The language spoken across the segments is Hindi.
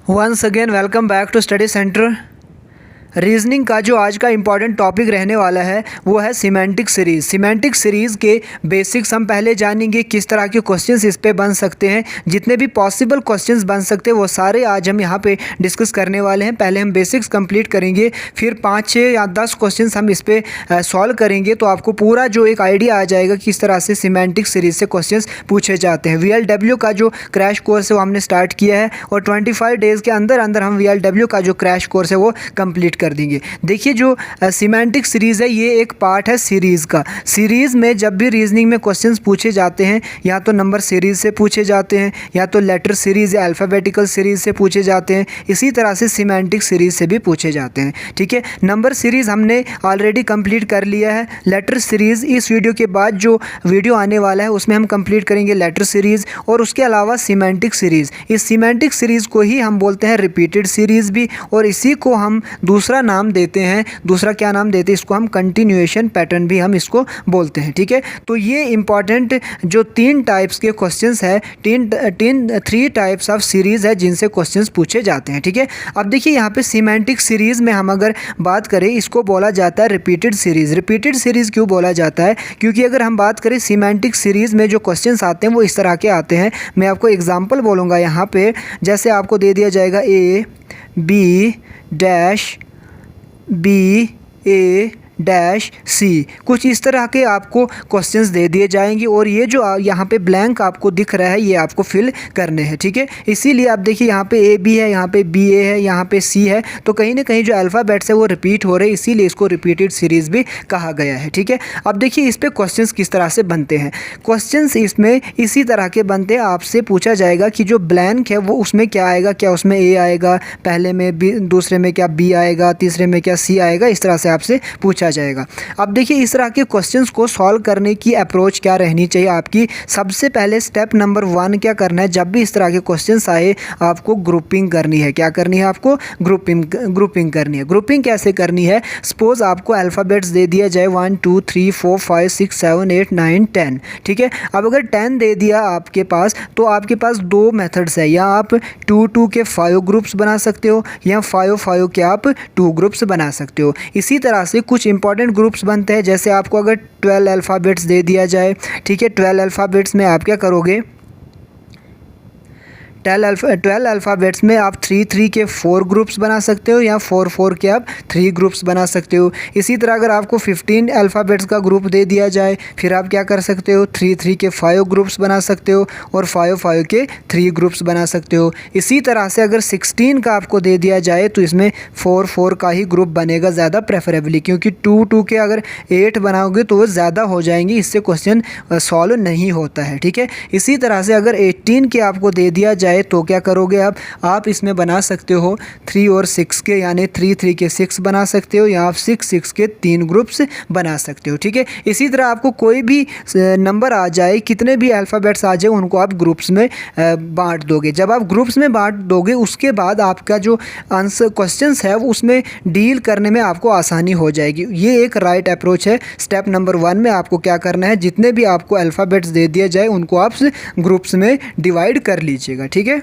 Once again welcome back to study centre. Reasoning का जो आज का इम्पॉर्टेंट टॉपिक रहने वाला है वो है सिमेंटिक सीरीज़। सिमेंटिक सीरीज़ के बेसिक्स हम पहले जानेंगे, किस तरह के क्वेश्चंस इस पे बन सकते हैं, जितने भी पॉसिबल क्वेश्चंस बन सकते हैं वो सारे आज हम यहाँ पे डिस्कस करने वाले हैं। पहले हम बेसिक्स कंप्लीट करेंगे, फिर 5, 6 या 10 क्वेश्चंस हम इस पर सॉल्व करेंगे, तो आपको पूरा जो एक आइडिया आ जाएगा किस तरह से सिमेंटिक सीरीज़ से क्वेश्चंस पूछे जाते हैं। VLW का जो क्रैश कोर्स है वो हमने स्टार्ट किया है और 25 डेज़ के अंदर अंदर हम VLW का जो क्रैश कोर्स है वो कंप्लीट कर देंगे। देखिए जो सिमेंटिक सीरीज़ है ये एक पार्ट है सीरीज़ का। सीरीज़ में जब भी रीजनिंग में क्वेश्चंस पूछे जाते हैं या तो नंबर सीरीज़ से पूछे जाते हैं या तो लेटर सीरीज़ या अल्फ़ाबेटिकल सीरीज़ से पूछे जाते हैं, इसी तरह से सिमेंटिक सीरीज़ से भी पूछे जाते हैं। ठीक है, नंबर सीरीज़ हमने ऑलरेडी कंप्लीट कर लिया है। लेटर सीरीज़ इस वीडियो के बाद जो वीडियो आने वाला है उसमें हम कंप्लीट करेंगे लेटर सीरीज़, और उसके अलावा सिमेंटिक सीरीज़। इस सिमेंटिक सीरीज़ को ही हम बोलते हैं रिपीटेड सीरीज़ भी, और इसी को हम दूसरा नाम देते हैं। दूसरा क्या नाम देते हैं इसको? हम कंटिन्यूएशन पैटर्न भी हम इसको बोलते हैं। ठीक है, तो ये इंपॉर्टेंट जो 3 टाइप्स के क्वेश्चंस है, 3 टाइप्स ऑफ सीरीज़ है जिनसे क्वेश्चंस पूछे जाते हैं। ठीक है, अब देखिए यहाँ पे सिमेंटिक सीरीज़ में हम अगर बात करें, इसको बोला जाता है रिपीटेड सीरीज़। रिपीटेड सीरीज़ क्यों बोला जाता है? क्योंकि अगर हम बात करें सिमेंटिक सीरीज़ में जो क्वेश्चंस आते हैं वो इस तरह के आते हैं। मैं आपको एग्जांपल बोलूँगा यहाँ पे, जैसे आपको दे दिया जाएगा A B dash B A dash C, कुछ इस तरह के आपको क्वेश्चंस दे दिए जाएंगे और ये जो यहाँ पे ब्लैंक आपको दिख रहा है ये आपको फिल करने हैं। ठीक है, इसीलिए आप देखिए यहाँ पे AB है, यहाँ पे BA है, यहाँ पे C है, तो कहीं ना कहीं जो अल्फ़ाबेट्स है वो रिपीट हो रहे हैं, इसीलिए इसको रिपीटेड सीरीज़ भी कहा गया है। ठीक है, अब देखिए इस पर क्वेश्चंस किस तरह से बनते हैं। क्वेश्चंस इसमें इसी तरह के बनते हैं। आपसे पूछा जाएगा कि जो ब्लैंक है वो उसमें क्या आएगा, क्या उसमें A आएगा पहले में, B दूसरे में क्या B आएगा, तीसरे में क्या C आएगा, इस तरह से आपसे पूछा जाएगा। अब देखिए इस तरह के क्वेश्चंस को सॉल्व करने की अप्रोच क्या रहनी चाहिए आपकी। सबसे पहले स्टेप नंबर 1 क्या करना है, जब भी इस तरह के क्वेश्चंस आए आपको ग्रुपिंग करनी है। क्या करनी है आपको? ग्रुपिंग करनी है। ग्रुपिंग कैसे करनी है? सपोज आपको अल्फ़ाबेट्स दे दिया जाए 1 2 3 4 5 6 7 8 9 10। ठीक है, अब अगर 10 दे दिया आपके पास तो आपके पास 2 मेथड्स है, या आप 2 2 के 5 ग्रुप्स बना सकते हो या 5 5 के आप 2 ग्रुप्स बना सकते हो। इसी तरह से कुछ इंपॉर्टेंट ग्रुप्स बनते हैं, जैसे आपको अगर 12 अल्फ़ाबेट्स दे दिया जाए, ठीक है, 12 अल्फ़ाबेट्स में आप क्या करोगे? 12 अल्फ़ाबेट्स में आप 3 3 के 4 ग्रुप्स बना सकते हो या 4 4 के आप 3 ग्रुप्स बना सकते हो। इसी तरह अगर आपको 15 अल्फ़ाबेट्स का ग्रुप दे दिया जाए फिर आप क्या कर सकते हो? 3 3 के 5 ग्रुप्स बना सकते हो और 5 5 के 3 ग्रुप्स बना सकते हो। इसी तरह से अगर 16 का आपको दे दिया जाए तो इसमें 4 4 का ही ग्रुप बनेगा ज़्यादा प्रेफरेबली, क्योंकि 2 2 के अगर 8 बनाओगे तो वो ज़्यादा हो जाएंगे, इससे क्वेश्चन सॉल्व नहीं होता है। ठीक है, इसी तरह से अगर 18 के आपको दे दिया जाए तो क्या करोगे आप इसमें बना सकते हो 3 और 6 के, यानी 3 3 के 6 बना सकते हो या आप 6 6 के 3 ग्रुप्स बना सकते हो। ठीक है, इसी तरह आपको कोई भी नंबर आ जाए, कितने भी अल्फ़ाबेट्स आ जाए, उनको आप ग्रुप्स में बांट दोगे। जब आप ग्रुप्स में बांट दोगे उसके बाद आपका जो आंसर क्वेश्चंस है वो उसमें डील करने में आपको आसानी हो जाएगी। ये एक राइट अप्रोच है। स्टेप नंबर 1 में आपको क्या करना है, जितने भी आपको अल्फ़ाबेट्स दे दिए जाए उनको आप ग्रुप्स में डिवाइड कर लीजिएगा। ठीक है,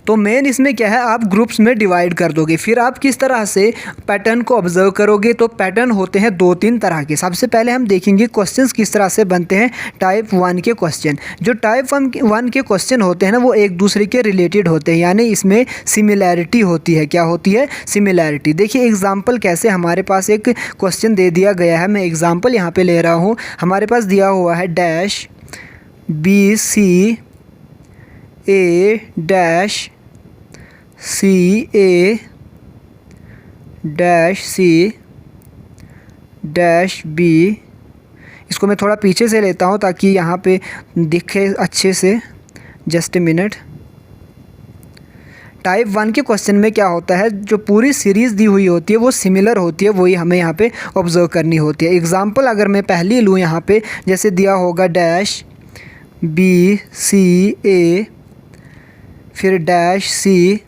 तो मेन इसमें क्या है, आप ग्रुप्स में डिवाइड कर दोगे। फिर आप किस तरह से पैटर्न को ऑब्जर्व करोगे, तो पैटर्न होते हैं 2-3 तरह के। सबसे पहले हम देखेंगे क्वेश्चंस किस तरह से बनते हैं। टाइप 1 के क्वेश्चन, जो टाइप 1 के क्वेश्चन होते हैं ना वो एक दूसरे के रिलेटेड होते हैं, यानी इसमें सिमिलैरिटी होती है। क्या होती है? सिमिलैरिटी। देखिए एग्जाम्पल कैसे, हमारे पास एक क्वेश्चन दे दिया गया है, मैं एग्जाम्पल यहाँ पर ले रहा हूँ। हमारे पास दिया हुआ है dash BC A dash CA dash C dash B। इसको मैं थोड़ा पीछे से लेता हूँ ताकि यहाँ पे दिखे अच्छे से। Just a minute. टाइप 1 के क्वेश्चन में क्या होता है, जो पूरी सीरीज़ दी हुई होती है वो सिमिलर होती है, वही हमें यहाँ पे ऑब्जर्व करनी होती है। एग्जांपल अगर मैं पहली लूँ यहाँ पे, जैसे दिया होगा डैश BCA फिर dash CA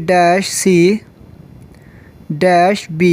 dash C dash B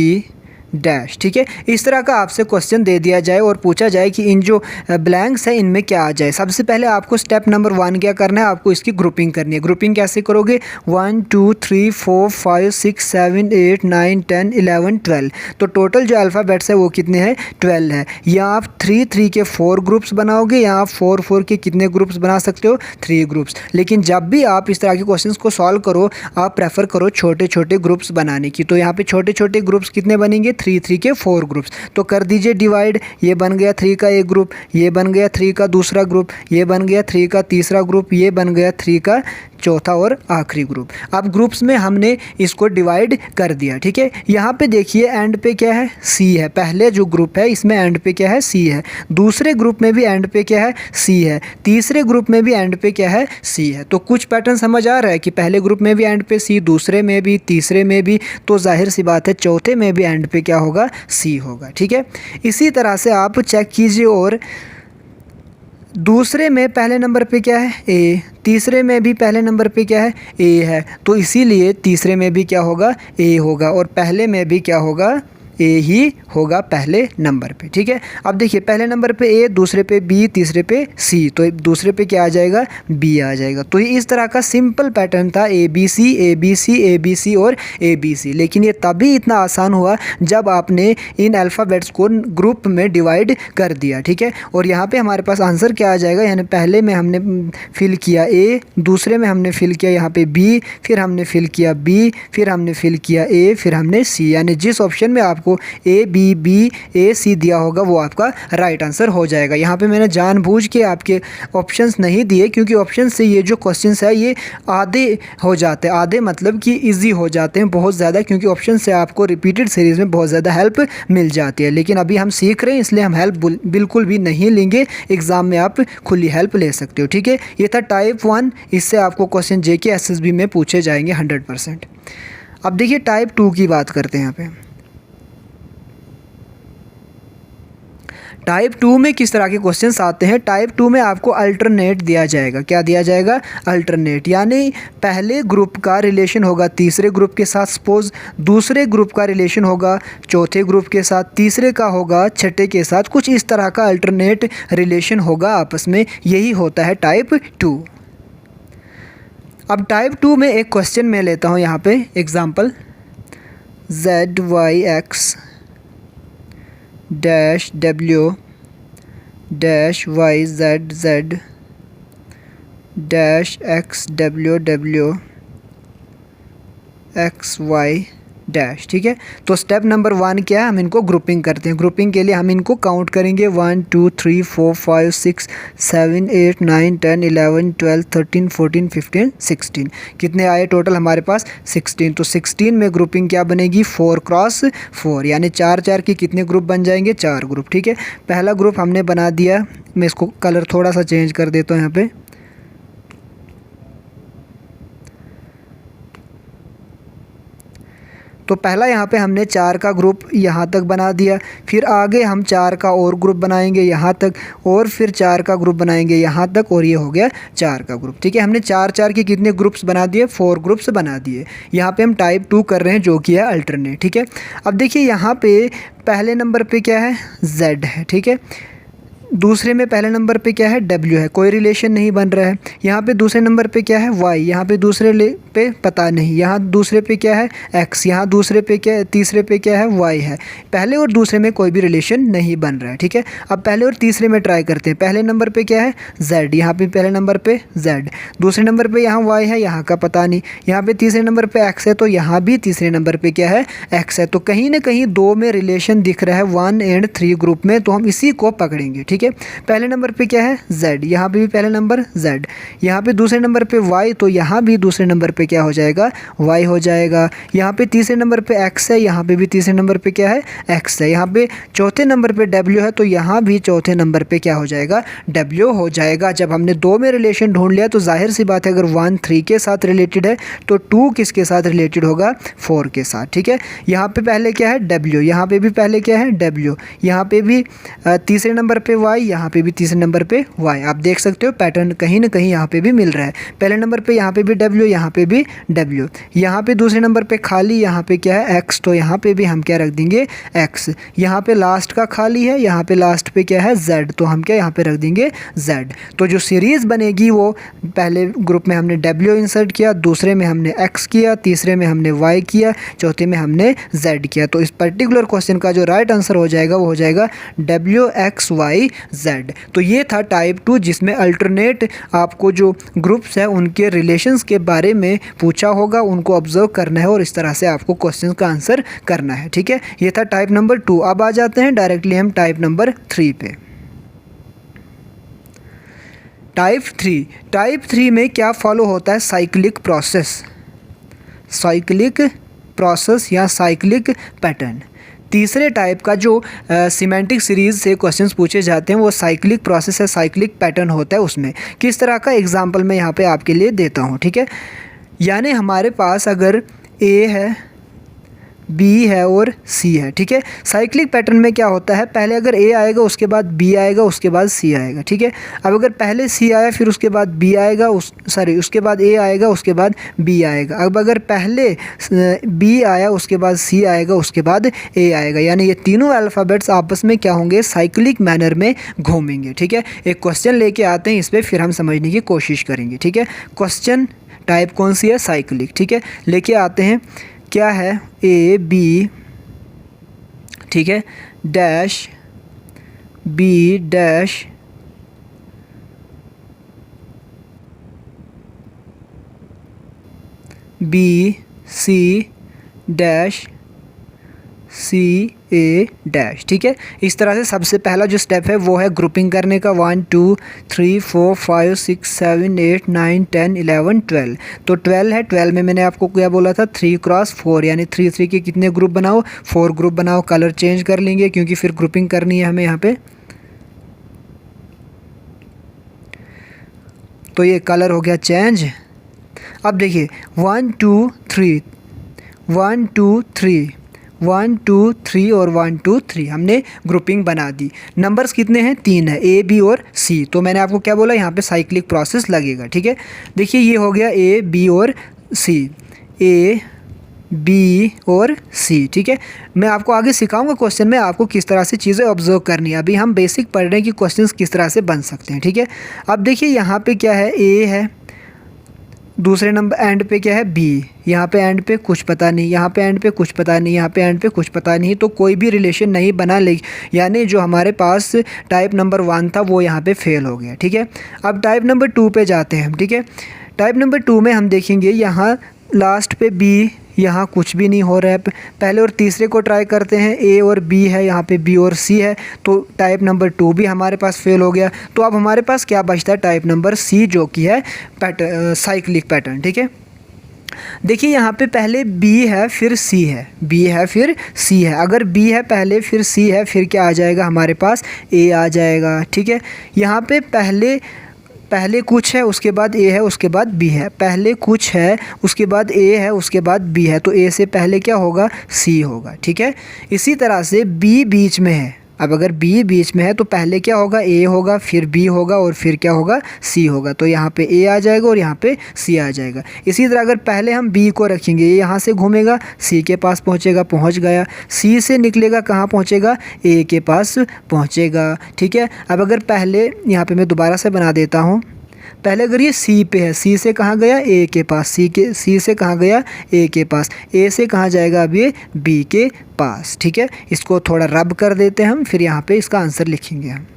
dash. ठीक है, इस तरह का आपसे क्वेश्चन दे दिया जाए और पूछा जाए कि इन जो ब्लैंक्स है इनमें क्या आ जाए। सबसे पहले आपको स्टेप नंबर 1 क्या करना है, आपको इसकी ग्रुपिंग करनी है। ग्रुपिंग कैसे करोगे, 1 2 3 4 5 6 7 8 9 10 11 12। तो टोटल जो अल्फ़ाबेट्स है वो कितने हैं, 12 है। या आप 3 3 के 4 ग्रुप्स बनाओगे, या आप 4 4 के कितने ग्रुप्स बना सकते हो, 3 ग्रुप्स। लेकिन जब भी आप इस तरह के क्वेश्चंस को सॉल्व करो, आप प्रेफर करो छोटे छोटे ग्रुप्स बनाने की। तो यहाँ पे छोटे छोटे ग्रुप्स कितने बनेंगे, 3 3 के 4 ग्रुप्स। तो कर दीजिए डिवाइड, ये बन गया 3 का एक ग्रुप, ये बन गया 3 का दूसरा ग्रुप, ये बन गया 3 का तीसरा ग्रुप, ये बन गया 3 का चौथा और आखिरी ग्रुप। अब ग्रुप्स में हमने इसको डिवाइड कर दिया। ठीक है, यहाँ पे देखिए एंड पे क्या है, सी है। पहले जो ग्रुप है इसमें एंड पे क्या है, सी है। दूसरे ग्रुप में भी एंड पे क्या है, सी है। तीसरे ग्रुप में भी एंड पे क्या है, सी है। तो कुछ पैटर्न समझ आ रहा है कि पहले ग्रुप में भी एंड पे सी, दूसरे में भी, तीसरे में भी, तो जाहिर सी बात है चौथे में भी एंड पे क्या होगा, सी होगा। ठीक है, इसी तरह से आप चेक कीजिए। और दूसरे में पहले नंबर पे क्या है, ए। तीसरे में भी पहले नंबर पे क्या है, ए है। तो इसीलिए तीसरे में भी क्या होगा, ए होगा। और पहले में भी क्या होगा, ए ही होगा पहले नंबर पे। ठीक है, अब देखिए पहले नंबर पे ए, दूसरे पे बी, तीसरे पे सी, तो दूसरे पे क्या आ जाएगा, बी आ जाएगा। तो ये इस तरह का सिंपल पैटर्न था, A B C A B C A B C और ए बी सी। लेकिन ये तभी इतना आसान हुआ जब आपने इन अल्फ़ाबेट्स को ग्रुप में डिवाइड कर दिया। ठीक है, और यहाँ पे हमारे पास आंसर क्या आ जाएगा, यानी पहले में हमने फिल किया ए, दूसरे में हमने फिल किया यहाँ पे बी, फिर हमने फिल किया बी, फिर हमने फिल किया ए, फिर हमने सी। यानी जिस ऑप्शन में आपको ए बी बी ए सी दिया होगा वो आपका राइट आंसर हो जाएगा। यहाँ पे मैंने जानबूझ के आपके ऑप्शंस नहीं दिए, क्योंकि ऑप्शन से ये जो क्वेश्चंस है ये आधे हो जाते हैं। आधे मतलब कि इजी हो जाते हैं बहुत ज़्यादा, क्योंकि ऑप्शन से आपको रिपीटेड सीरीज़ में बहुत ज़्यादा हेल्प मिल जाती है। लेकिन अभी हम सीख रहे हैं इसलिए हम हेल्प बिल्कुल भी नहीं लेंगे, एग्ज़ाम में आप खुली हेल्प ले सकते हो। ठीक है, ये था टाइप 1, इससे आपको क्वेश्चन JK SSB में पूछे जाएंगे 100%। अब देखिए टाइप 2 की बात करते हैं। यहाँ पे टाइप 2 में किस तरह के क्वेश्चंस आते हैं। टाइप 2 में आपको अल्टरनेट दिया जाएगा। क्या दिया जाएगा, अल्टरनेट। यानी पहले ग्रुप का रिलेशन होगा तीसरे ग्रुप के साथ, सपोज दूसरे ग्रुप का रिलेशन होगा चौथे ग्रुप के साथ, तीसरे का होगा छठे के साथ, कुछ इस तरह का अल्टरनेट रिलेशन होगा आपस में। यही होता है टाइप 2। अब टाइप 2 में एक क्वेश्चन मैं लेता हूँ यहाँ पे example, ZYX dash W dash YZZ dash XWW XY dash. ठीक है, तो स्टेप नंबर 1 क्या है, हम इनको ग्रुपिंग करते हैं। ग्रुपिंग के लिए हम इनको काउंट करेंगे 1 2 3 4 5 6 7 8 9 10 11 12 13 14 15 16। कितने आए टोटल हमारे पास, 16। तो 16 में ग्रुपिंग क्या बनेगी, 4 क्रॉस 4, यानी 4 4 के कितने ग्रुप बन जाएंगे, 4 ग्रुप। ठीक है, पहला ग्रुप हमने बना दिया। मैं इसको कलर थोड़ा सा चेंज कर देता हूँ यहाँ पे। तो पहला यहाँ पे हमने 4 का ग्रुप यहाँ तक बना दिया, फिर आगे हम 4 का और ग्रुप बनाएंगे यहाँ तक, और फिर 4 का ग्रुप बनाएंगे यहाँ तक, और ये हो गया 4 का ग्रुप। ठीक है, हमने 4 4 के कितने ग्रुप्स बना दिए, 4 ग्रुप्स बना दिए। यहाँ पे हम टाइप 2 कर रहे हैं जो कि है अल्टरनेट। ठीक है, अब देखिए यहाँ पे पहले नंबर पे क्या है, Z है। ठीक है, दूसरे में पहले नंबर पे क्या है, W है, कोई रिलेशन नहीं बन रहा है। यहाँ पे दूसरे नंबर पे क्या है, Y, यहाँ पे दूसरे पे पता नहीं। यहाँ दूसरे पे क्या है, X, यहाँ दूसरे पे क्या है, तीसरे पे क्या है, Y है। पहले और दूसरे में कोई भी रिलेशन नहीं बन रहा है। ठीक है, अब पहले और तीसरे में ट्राई करते हैं। पहले नंबर पे क्या है, Z, यहाँ पे पहले नंबर पे Z, दूसरे नंबर पे यहाँ Y है, यहाँ का पता नहीं। यहाँ पे तीसरे नंबर पे X है, तो यहाँ भी तीसरे नंबर पे क्या है, X है। तो कहीं ना कहीं 2 में रिलेशन दिख रहा है 1 और 3 ग्रुप में, तो हम इसी को पकड़ेंगे। ठीक है, पहले नंबर पे क्या है, Z, यहाँ पे भी पहले नंबर Z, यहाँ पे दूसरे नंबर पे Y, तो यहाँ भी दूसरे नंबर पे क्या हो जाएगा, Y हो जाएगा। यहाँ पे तीसरे नंबर पे X है, यहाँ पे भी तीसरे नंबर पे क्या है, X है। यहाँ पे चौथे नंबर पे W है, तो यहाँ भी चौथे नंबर पे क्या हो जाएगा, W हो जाएगा। जब हमने 2 में रिलेशन ढूंढ लिया तो जाहिर सी बात है अगर 1 3 के साथ रिलेटेड है तो 2 किसके साथ रिलेटेड होगा, 4 के साथ। ठीक है, यहाँ पे पहले क्या है, W, यहाँ पे भी पहले क्या है, W, यहाँ पे भी तीसरे नंबर पे Y, यहाँ पे भी तीसरे नंबर पे Y। आप देख सकते हो पैटर्न कहीं ना कहीं यहाँ पे भी मिल रहा है। पहले नंबर पे यहाँ पे भी W, यहाँ पे भी W, यहाँ पे दूसरे नंबर पे खाली, यहाँ पे क्या है X, तो यहाँ पे भी हम क्या रख देंगे X। यहाँ पे लास्ट का खाली है, यहाँ पे लास्ट पे क्या है Z, तो हम क्या यहाँ पे रख देंगे Z। तो जो सीरीज़ बनेगी वो पहले ग्रुप में हमने W इंसर्ट किया, दूसरे में हमने X किया, तीसरे में हमने Y किया, चौथे में हमने Z किया। तो इस पर्टिकुलर क्वेश्चन का जो राइट आंसर हो जाएगा वो हो जाएगा WXYZ। तो ये था टाइप 2, जिसमें अल्टरनेट आपको जो ग्रुप्स है उनके रिलेशंस के बारे में पूछा होगा, उनको ऑब्जर्व करना है और इस तरह से आपको क्वेश्चन का आंसर करना है। ठीक है, ये था टाइप नंबर 2। अब आ जाते हैं डायरेक्टली हम टाइप नंबर 3 पे। टाइप 3 में क्या फॉलो होता है? साइक्लिक प्रोसेस या साइक्लिक पैटर्न। तीसरे टाइप का जो सिमेंटिक सीरीज़ से क्वेश्चंस पूछे जाते हैं वो साइक्लिक प्रोसेस है, साइक्लिक पैटर्न होता है। उसमें किस तरह का एग्जांपल मैं यहाँ पे आपके लिए देता हूँ। ठीक है, यानी हमारे पास अगर A है, B है और C है। ठीक है, साइक्लिक पैटर्न में क्या होता है, पहले अगर A आएगा उसके बाद B आएगा उसके बाद C आएगा। ठीक है, अब अगर पहले C आया फिर उसके बाद B आएगा, उसके बाद A आएगा उसके बाद B आएगा। अब अगर पहले B आया उसके बाद C आएगा उसके बाद A आएगा, यानी ये तीनों अल्फ़ाबेट्स आपस में क्या होंगे, साइक्लिक मैनर में घूमेंगे। ठीक है, एक क्वेश्चन लेके आते हैं, इस पर फिर हम समझने की कोशिश करेंगे। ठीक है, क्वेश्चन टाइप कौन सी है? साइक्लिक। ठीक है, लेके आते हैं, क्या है A B, ठीक है, dash B dash B C dash C A dash. ठीक है, इस तरह से सबसे पहला जो स्टेप है वो है ग्रुपिंग करने का। 1 2 3 4 5 6 7 8 9 10 11 12। तो 12 है, 12 में मैंने आपको क्या बोला था, 3 क्रॉस 4, यानी 3 3 के कितने ग्रुप बनाओ, 4 ग्रुप बनाओ। कलर चेंज कर लेंगे क्योंकि फिर ग्रुपिंग करनी है हमें यहाँ पे। तो ये कलर हो गया चेंज। अब देखिए 1 2 3 1 2 3 1 2 3 और 1 2 3 हमने ग्रुपिंग बना दी। नंबर्स कितने हैं? 3 है, A B और C। तो मैंने आपको क्या बोला, यहाँ पे साइक्लिक प्रोसेस लगेगा। ठीक है, देखिए ये हो गया A B और C, A B और C। ठीक है, मैं आपको आगे सिखाऊंगा क्वेश्चन में आपको किस तरह से चीज़ें ऑब्जर्व करनी है। अभी हम बेसिक पढ़ रहे हैं कि क्वेश्चंस किस तरह से बन सकते हैं। ठीक है, अब देखिए यहाँ पे क्या है, A है, दूसरे नंबर एंड पे क्या है B, यहाँ पे एंड पे कुछ पता नहीं, यहाँ पे एंड पे कुछ पता नहीं, यहाँ पे एंड पे कुछ पता नहीं, तो कोई भी रिलेशन नहीं बना। यानी जो हमारे पास टाइप नंबर 1 था वो यहाँ पे फेल हो गया। ठीक है, अब टाइप नंबर 2 पे जाते हैं हम। ठीक है, टाइप नंबर 2 में हम देखेंगे यहाँ लास्ट पे B, यहाँ कुछ भी नहीं हो रहा है। पहले और तीसरे को ट्राई करते हैं, A और B है, यहाँ पे B और C है, तो टाइप नंबर 2 भी हमारे पास फेल हो गया। तो अब हमारे पास क्या बचता है, टाइप नंबर C, जो कि है साइक्लिक पैटर्न। ठीक है, देखिए यहाँ पे पहले B है फिर C है, B है फिर C है। अगर B है पहले फिर C है, फिर क्या आ जाएगा हमारे पास, A आ जाएगा। ठीक है, यहाँ पे पहले कुछ है उसके बाद A है उसके बाद B है, पहले कुछ है उसके बाद A है उसके बाद B है, तो A से पहले क्या होगा, C होगा। ठीक है, इसी तरह से B बीच में है। अब अगर B बीच में है तो पहले क्या होगा, A होगा, फिर B होगा और फिर क्या होगा, C होगा। तो यहाँ पे A आ जाएगा और यहाँ पे C आ जाएगा। इसी तरह अगर पहले हम B को रखेंगे, ये यहाँ से घूमेगा, C के पास पहुँचेगा, पहुँच गया, C से निकलेगा, कहाँ पहुँचेगा, A के पास पहुँचेगा। ठीक है, अब अगर पहले यहाँ पे मैं दोबारा से बना देता हूँ, पहले अगर ये C पे है, C से कहाँ गया, A के पास, C से कहाँ गया, A के पास, A से कहाँ जाएगा अब ये, B के पास। ठीक है, इसको थोड़ा रब कर देते हैं हम, फिर यहाँ पे इसका आंसर लिखेंगे हम।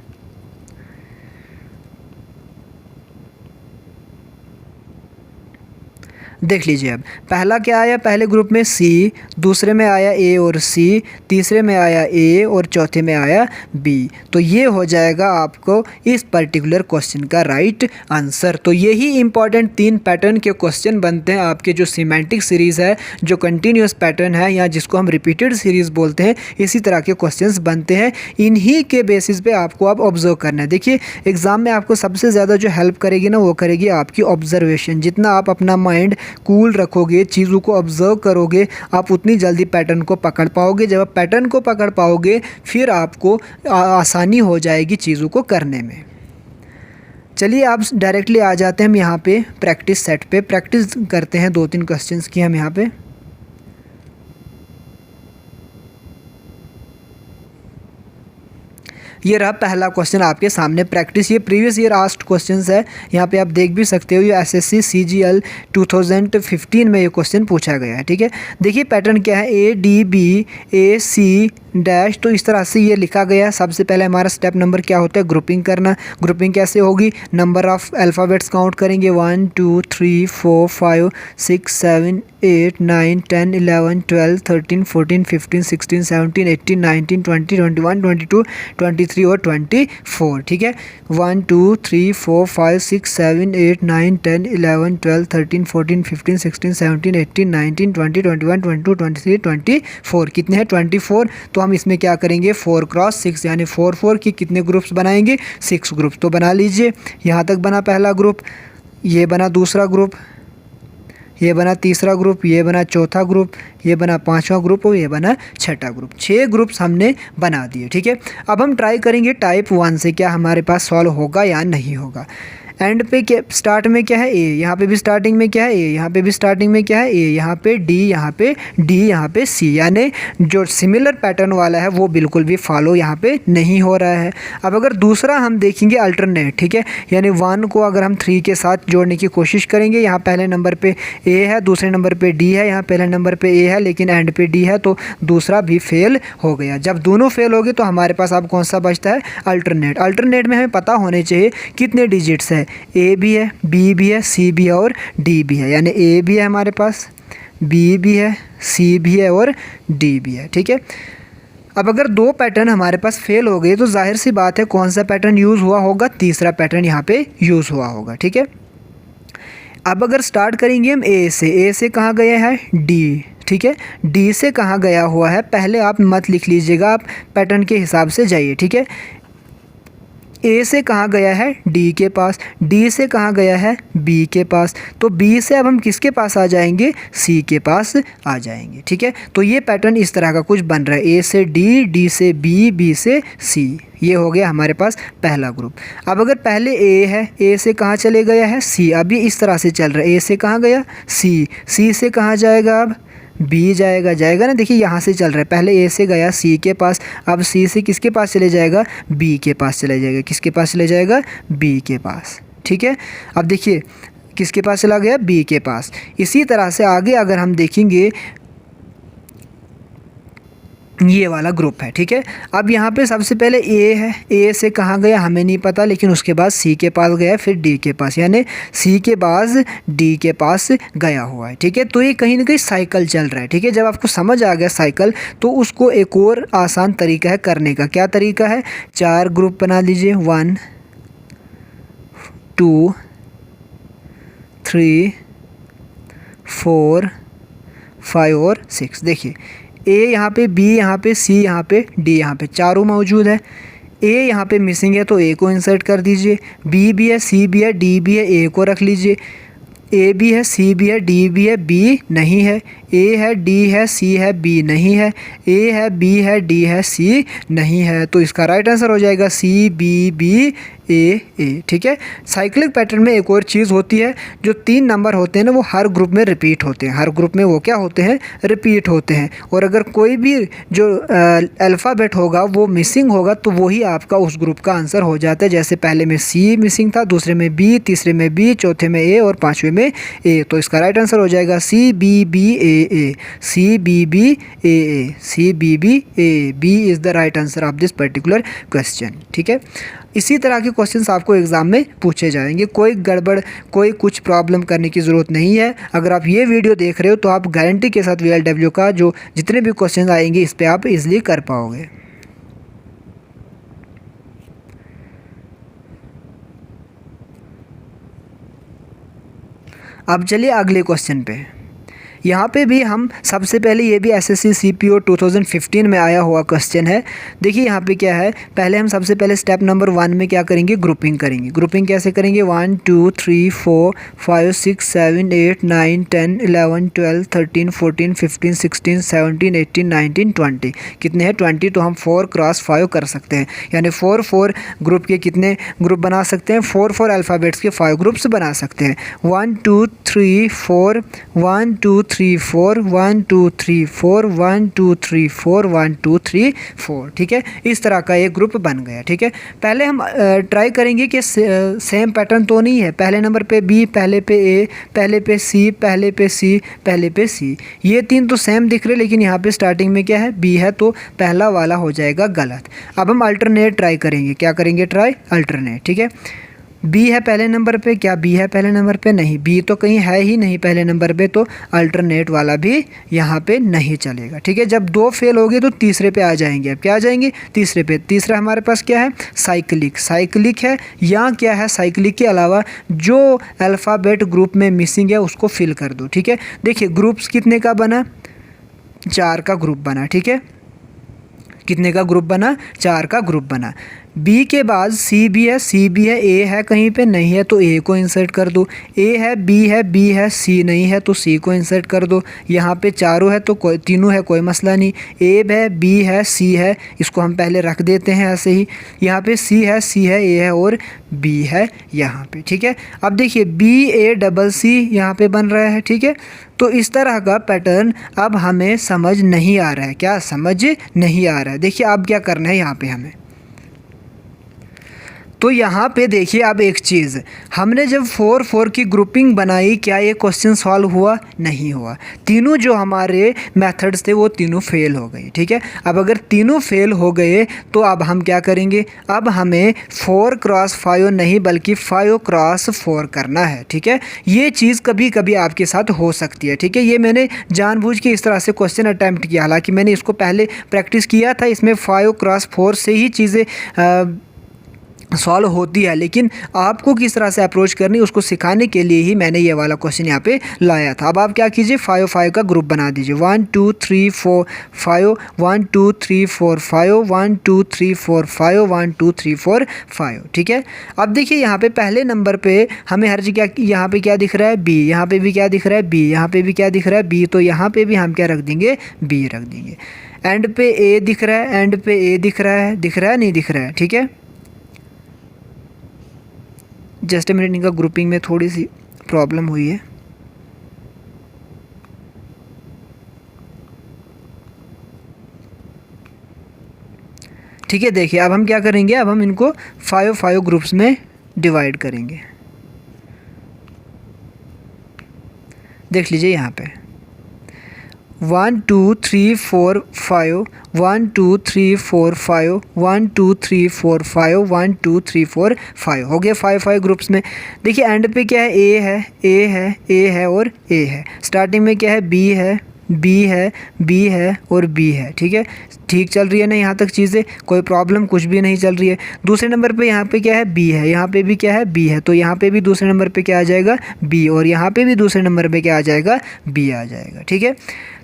देख लीजिए, अब पहला क्या आया, पहले ग्रुप में C, दूसरे में आया A और C, तीसरे में आया A और चौथे में आया B। तो ये हो जाएगा आपको इस पर्टिकुलर क्वेश्चन का राइट आंसर। तो यही इंपॉर्टेंट 3 पैटर्न के क्वेश्चन बनते हैं आपके जो सिमेंटिक सीरीज़ है, जो कंटिन्यूस पैटर्न है या जिसको हम रिपीटेड सीरीज़ बोलते हैं, इसी तरह के क्वेश्चंस बनते हैं। इन्हीं के बेसिस पे आपको अब ऑब्जर्व करना है। देखिए एग्ज़ाम में आपको सबसे ज़्यादा जो हेल्प करेगी ना, वो करेगी आपकी ऑब्जर्वेशन। जितना आप अपना माइंड कूल रखोगे, चीज़ों को ऑब्जर्व करोगे, आप उतनी जल्दी पैटर्न को पकड़ पाओगे। जब आप पैटर्न को पकड़ पाओगे फिर आपको आसानी हो जाएगी चीज़ों को करने में। चलिए आप डायरेक्टली आ जाते हैं हम यहाँ पे प्रैक्टिस सेट पे। प्रैक्टिस करते हैं 2-3 क्वेश्चंस की हम यहाँ पे। ये रहा पहला क्वेश्चन आपके सामने प्रैक्टिस। ये प्रीवियस ईयर आस्क्ड क्वेश्चंस है, यहाँ पे आप देख भी सकते हो। ये एसएससी सीजीएल 2015 में ये क्वेश्चन पूछा गया है, ठीक है। देखिए पैटर्न क्या है, A D B A C dash, तो इस तरह से ये लिखा गया। सबसे पहले हमारा स्टेप नंबर क्या होता है, ग्रुपिंग करना। ग्रुपिंग कैसे होगी, नंबर ऑफ अल्फ़ाबेट्स काउंट करेंगे 1 2 3 4 5 6 7 8 9 10 11 12 13 14 15 16 17 18 19 20 21 22 23 और 24, ठीक है। 1 2 3 4 5 6 7 8 9 10 11 12 13 14 15 16 17 18 19 20 21 22 23 24, कितने हैं 24। तो हम इसमें क्या करेंगे 4 क्रॉस 6 यानी 4 4 की कितने ग्रुप्स बनाएंगे, 6 ग्रुप्स। तो बना लीजिए, यहाँ तक बना पहला ग्रुप, ये बना दूसरा ग्रुप, ये बना तीसरा ग्रुप, ये बना चौथा ग्रुप, ये बना पांचवा ग्रुप और ये बना छठा ग्रुप। 6 ग्रुप्स हमने बना दिए, ठीक है। अब हम ट्राई करेंगे टाइप 1 से क्या हमारे पास सॉल्व होगा या नहीं होगा। एंड पे क्या, स्टार्ट में क्या है ए, यहाँ पे भी स्टार्टिंग में क्या है ए, यहाँ पे भी स्टार्टिंग में क्या है ए, यहाँ पे डी, यहाँ पे डी, यहाँ पे सी, यानी जो सिमिलर पैटर्न वाला है वो बिल्कुल भी फॉलो यहाँ पे नहीं हो रहा है। अब अगर दूसरा हम देखेंगे अल्टरनेट, ठीक है, यानी 1 को अगर हम 3 के साथ जोड़ने की कोशिश करेंगे, यहाँ पहले नंबर पे ए है, दूसरे नंबर पे डी है, यहाँ पहले नंबर पे ए है लेकिन एंड पे डी है, तो दूसरा भी फेल हो गया। जब दोनों फेल हो गए तो हमारे पास अब कौन सा बचता है, अल्टरनेट। अल्टरनेट में हमें पता होने चाहिए कितने डिजिट्स है, ए भी है, बी भी है, सी भी है और डी भी है, यानी ए भी है हमारे पास, बी भी है, सी भी है और डी भी है, ठीक है। अब अगर 2 पैटर्न हमारे पास फेल हो गए तो जाहिर सी बात है कौन सा पैटर्न यूज़ हुआ होगा, तीसरा पैटर्न यहाँ पे यूज़ हुआ होगा, ठीक है। अब अगर स्टार्ट करेंगे हम ए से कहाँ गया है डी, ठीक है, डी से कहाँ गया हुआ है, पहले आप मत लिख लीजिएगा, आप पैटर्न के हिसाब से जाइए, ठीक है। ए से कहाँ गया है डी के पास, डी से कहाँ गया है बी के पास, तो बी से अब हम किसके पास आ जाएंगे, सी के पास आ जाएंगे, ठीक है। तो ये पैटर्न इस तरह का कुछ बन रहा है, ए से डी, डी से बी, बी से सी, ये हो गया हमारे पास पहला ग्रुप। अब अगर पहले ए है, ए से कहाँ चले गया है सी, अब ये इस तरह से चल रहा है, ए से कहाँ गया सी, सी से कहाँ जाएगा अब बी जाएगा ना, देखिए यहाँ से चल रहा है, पहले ए से गया सी के पास, अब सी से किसके पास चले जाएगा, बी के पास चले जाएगा, किसके पास चले जाएगा, बी के पास, ठीक है। अब देखिए किसके पास चला गया, बी के पास। इसी तरह से आगे अगर हम देखेंगे ये वाला ग्रुप है, ठीक है। अब यहाँ पे सबसे पहले ए है, ए से कहाँ गया हमें नहीं पता, लेकिन उसके बाद सी के पास गया, फिर डी के पास, यानी सी के बाद डी के पास गया हुआ है, ठीक है। तो ये कहीं ना कहीं साइकिल चल रहा है, ठीक है। जब आपको समझ आ गया साइकिल तो उसको एक और आसान तरीका है करने का। क्या तरीका है, 4 ग्रुप बना लीजिए, 1 2 3 4 5 और 6। देखिए ए यहाँ पे, बी यहाँ पे, सी यहाँ पे, डी यहाँ पे, चारों मौजूद है। ए यहाँ पे मिसिंग है तो ए को इंसर्ट कर दीजिए, बी भी है, सी भी है, डी भी है, ए को रख लीजिए। ए भी है, सी भी है, डी भी है, बी नहीं है। ए है, डी है, सी है, बी नहीं है। ए है, बी है, डी है, सी नहीं है। तो इसका राइट आंसर हो जाएगा सी, बी, बी, ए, ठीक है। साइक्लिक पैटर्न में एक और चीज़ होती है, जो 3 नंबर होते हैं ना वो हर ग्रुप में रिपीट होते हैं, हर ग्रुप में वो क्या होते हैं, रिपीट होते हैं। और अगर कोई भी जो अल्फ़ाबेट होगा वो मिसिंग होगा तो वही आपका उस ग्रुप का आंसर हो जाता है। जैसे पहले में सी मिसिंग था, दूसरे में बी, तीसरे में बी, चौथे में ए और पाँचवें में ए। तो इसका राइट आंसर हो जाएगा C, B, B, A, C, B, B, A, C, B, B, A. B is the right answer of this particular question, ठीक है। इसी तरह के क्वेश्चंस आपको एग्ज़ाम में पूछे जाएंगे, कोई गड़बड़, कोई कुछ प्रॉब्लम करने की ज़रूरत नहीं है। अगर आप ये वीडियो देख रहे हो तो आप गारंटी के साथ VLW का जो जितने भी क्वेश्चंस आएंगे इस पे आप इजीली कर पाओगे। अब चलिए अगले क्वेश्चन पे। यहाँ पे भी हम सबसे पहले, ये भी एसएससी सीपीओ 2015 में आया हुआ क्वेश्चन है। देखिए यहाँ पे क्या है, पहले हम सबसे पहले स्टेप नंबर 1 में क्या करेंगे, ग्रुपिंग करेंगे। ग्रुपिंग कैसे करेंगे, 1 2 3 4 5 6 7 8 9 10 11 12 13 14 15 16 17 18 19 20, कितने हैं 20, तो हम 4 क्रॉस 5 कर सकते हैं, यानी 4 4 ग्रुप के कितने ग्रुप बना सकते हैं, 4 4 अल्फ़ाबेट्स के 5 ग्रुप्स बना सकते हैं। 1 2 3 4 1 2 3 4 1 2 3 4 1 2 3 4 1 2 3 4, ठीक है, इस तरह का एक ग्रुप बन गया। ठीक है, पहले हम ट्राई करेंगे कि सेम पैटर्न तो नहीं है, पहले नंबर पे बी, पहले पे ए, पहले पे सी, पहले पे सी, पहले पे सी, ये 3 तो सेम दिख रहे, लेकिन यहाँ पे स्टार्टिंग में क्या है, बी है, तो पहला वाला हो जाएगा गलत। अब हम अल्टरनेट ट्राई करेंगे, क्या करेंगे, ट्राई अल्टरनेट। ठीक है, बी है पहले नंबर पे, क्या बी है पहले नंबर पे, नहीं, बी तो कहीं है ही नहीं पहले नंबर पे, तो अल्टरनेट वाला भी यहाँ पे नहीं चलेगा। ठीक है, जब 2 फेल हो गए तो तीसरे पे आ जाएंगे। अब क्या आ जाएंगे, तीसरे पे। तीसरा हमारे पास क्या है, साइक्लिक। साइक्लिक है या क्या है, साइक्लिक के अलावा जो अल्फ़ाबेट ग्रुप में मिसिंग है उसको फिल कर दो। ठीक है, देखिए ग्रुप्स कितने का बना, 4 का ग्रुप बना। ठीक है, कितने का ग्रुप बना, 4 का ग्रुप बना। बी के बाद सी भी है, सी भी है, ए है कहीं पे, नहीं है तो ए को इंसर्ट कर दो। ए है, बी है, सी नहीं है तो सी को इंसर्ट कर दो। यहाँ पे चारों है तो कोई, तीनों है, कोई मसला नहीं। ए है, बी है, सी है, इसको हम पहले रख देते हैं ऐसे ही। यहाँ पे सी है, ए है और बी है यहाँ पे। ठीक है, अब देखिए BACC यहाँ पे बन रहा है। ठीक है, तो इस तरह का पैटर्न अब हमें समझ नहीं आ रहा है, क्या समझ नहीं आ रहा है। देखिए अब क्या करना है यहाँ पे हमें, तो यहाँ पे देखिए अब एक चीज़, हमने जब 4 4 की ग्रुपिंग बनाई, क्या ये क्वेश्चन सॉल्व हुआ, नहीं हुआ। तीनों जो हमारे मेथड्स थे वो तीनों फेल हो गए। ठीक है, अब अगर तीनों फेल हो गए तो अब हम क्या करेंगे, अब हमें 4 क्रॉस 5 नहीं बल्कि 5 क्रॉस 4 करना है। ठीक है, ये चीज़ कभी कभी आपके साथ हो सकती है। ठीक है, ये मैंने जानबूझ के इस तरह से क्वेश्चन अटैम्प्ट किया, हालांकि मैंने इसको पहले प्रैक्टिस किया था, इसमें 5 क्रॉस 4 से ही चीज़ें सॉल्व होती है, लेकिन आपको किस तरह से अप्रोच करनी उसको सिखाने के लिए ही मैंने ये वाला क्वेश्चन यहाँ पे लाया था। अब आप क्या कीजिए, 5 5 का ग्रुप बना दीजिए, 1 2 3 4 5 1 2 3 4 5 1 2 3 4 5 1 2 3 4 5। ठीक है, अब देखिए यहाँ पे पहले नंबर पे हमें हर जगह यहाँ पे क्या दिख रहा है, बी, यहाँ पे भी क्या दिख रहा है, बी, यहाँ पे भी क्या दिख रहा है, बी, तो यहाँ पे भी हम क्या रख देंगे, बी रख देंगे। एंड पे ए दिख रहा है, एंड पे ए दिख रहा है, दिख रहा है नहीं दिख रहा है। ठीक है, जस्ट मिनट, इनका ग्रुपिंग में थोड़ी सी प्रॉब्लम हुई है। ठीक है, देखिए अब हम क्या करेंगे, अब हम इनको 5 5 ग्रुप्स में डिवाइड करेंगे। देख लीजिए यहाँ पे 1 2 3 4 5 1 2 3 4 5 1 2 3 4 5 1 2 3 4 5 हो गया 5 5 ग्रुप्स में। देखिए एंड पे क्या है, ए है, ए है, ए है और ए है। स्टार्टिंग में क्या है, बी है, बी है, बी है और बी है। ठीक है, ठीक चल रही है ना यहाँ तक चीज़ें, कोई प्रॉब्लम कुछ भी नहीं चल रही है। दूसरे नंबर पे यहाँ पे क्या है, बी है, यहाँ पे भी क्या है, बी है, तो यहाँ पे भी दूसरे नंबर पे क्या आ जाएगा, बी, और यहाँ पे भी दूसरे नंबर पे क्या आ जाएगा, बी आ जाएगा। ठीक है,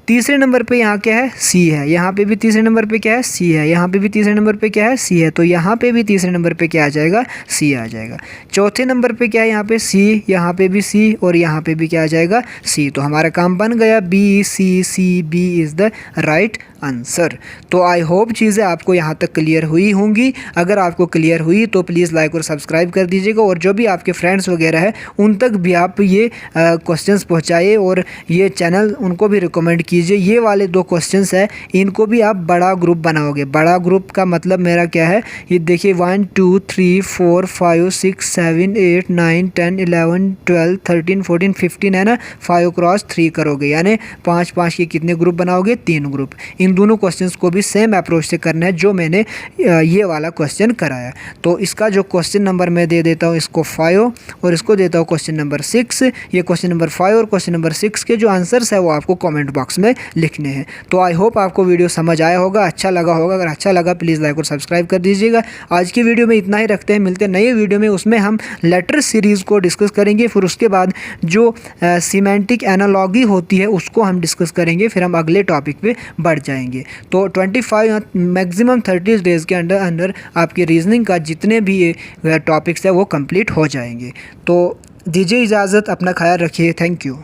तीसरे नंबर पे यहाँ क्या है, सी है, यहाँ पे भी तीसरे नंबर पे क्या है, सी है, यहाँ पे भी तीसरे नंबर पे क्या है, सी है, तो यहाँ पे भी तीसरे नंबर पे क्या आ जाएगा, सी आ जाएगा। चौथे नंबर पे क्या है, यहाँ पे सी, यहाँ पे भी सी और यहाँ पे भी क्या आ जाएगा, सी, तो हमारा काम बन गया, BCC, B is the right answer. तो आई होप चीज़ें आपको यहाँ तक क्लियर हुई होंगी। अगर आपको क्लियर हुई तो प्लीज़ लाइक और सब्सक्राइब कर दीजिएगा, और जो भी आपके फ्रेंड्स वगैरह है उन तक भी आप ये क्वेश्चंस पहुँचाइए और ये चैनल उनको भी रिकमेंड कीजिए। ये वाले 2 क्वेश्चंस है, इनको भी आप बड़ा ग्रुप बनाओगे। बड़ा ग्रुप का मतलब मेरा क्या है, ये देखिए 1 2 3 4 5 6 7 8 9 10 11 12 13 14 15 है ना, 5 क्रॉस 3 करोगे, यानी 5 5 के कितने ग्रुप बनाओगे, 3 ग्रुप। इन दोनों क्वेश्चंस को भी सेम अप्रोच से करना है जो मैंने ये वाला क्वेश्चन कराया। तो इसका जो क्वेश्चन नंबर मैं दे देता हूँ इसको 5 और इसको देता हूँ क्वेश्चन नंबर 6। ये क्वेश्चन नंबर 5 और क्वेश्चन नंबर 6 के जो आंसर्स है वो आपको कमेंट बॉक्स में उसमें लिखने हैं। तो आई होप आपको वीडियो समझ आया होगा, अच्छा लगा होगा। अगर अच्छा लगा प्लीज़ लाइक और सब्सक्राइब कर दीजिएगा। आज की वीडियो में इतना ही रखते हैं, मिलते हैं नई वीडियो में। उसमें हम लेटर सीरीज़ को डिस्कस करेंगे, फिर उसके बाद जो सिमेंटिक एनालॉजी होती है उसको हम डिस्कस करेंगे, फिर हम अगले टॉपिक पे बढ़ जाएंगे। तो 25 मैक्सिमम 30 डेज़ के अंदर आपकी रीजनिंग का जितने भी ये टॉपिक्स है वो कंप्लीट हो जाएंगे। तो दीजिए इजाज़त, अपना ख्याल रखिए। Thank you.